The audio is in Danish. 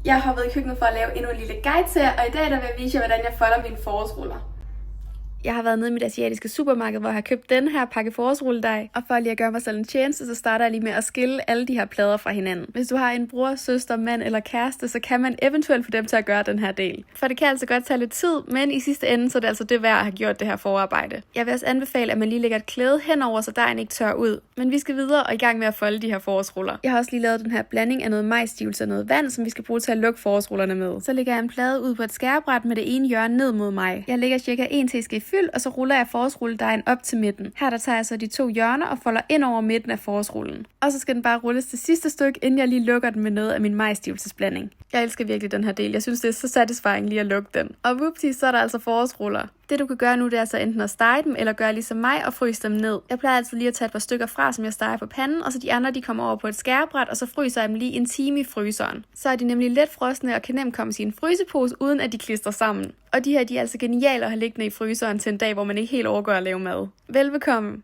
Jeg har været i køkkenet for at lave endnu en lille guide til jer, og i dag vil jeg vise jer, hvordan jeg folder mine forårsruller. Jeg har været nede i mit asiatiske supermarked, hvor jeg har købt den her pakke forårsrulledej. Og for lige at gøre mig selv en tjeneste, så starter jeg lige med at skille alle de her plader fra hinanden. Hvis du har en bror, søster, mand eller kæreste, så kan man eventuelt få dem til at gøre den her del. For det kan altså godt tage lidt tid, men i sidste ende, så er det altså det værd at have gjort det her forarbejde. Jeg vil også anbefale, at man lige lægger et klæde henover, så dejen ikke tør ud. Men vi skal videre og i gang med at folde de her forårsruller. Jeg har også lige lavet den her blanding af noget majsstivelse og noget vand, som vi skal bruge til at lukke forårsrullerne med. Så lægger jeg en plade ud på et skærebræt med det ene hjørne ned mod mig. Jeg lægger cirka 1 teske fyld, og så ruller jeg forårsrulledejen op til midten. Her der tager jeg så de 2 hjørner og folder ind over midten af forårsrullen. Og så skal den bare rulles til sidste stykke, inden jeg lige lukker den med noget af min majsstivelsesblanding. Jeg elsker virkelig den her del. Jeg synes, det er så satisfying lige at lukke den. Og whoopty, så er der altså forårsruller. Det du kan gøre nu, det er så enten at stege dem, eller gøre ligesom mig og fryse dem ned. Jeg plejer altid lige at tage et par stykker fra, som jeg steger på panden, og så de andre de kommer over på et skærebræt, og så fryser jeg dem lige en time i fryseren. Så er de nemlig let frosne og kan nemt komme i en frysepose, uden at de klistrer sammen. Og de her de er altså geniale at have liggende i fryseren til en dag, hvor man ikke helt overgår at lave mad. Velbekomme!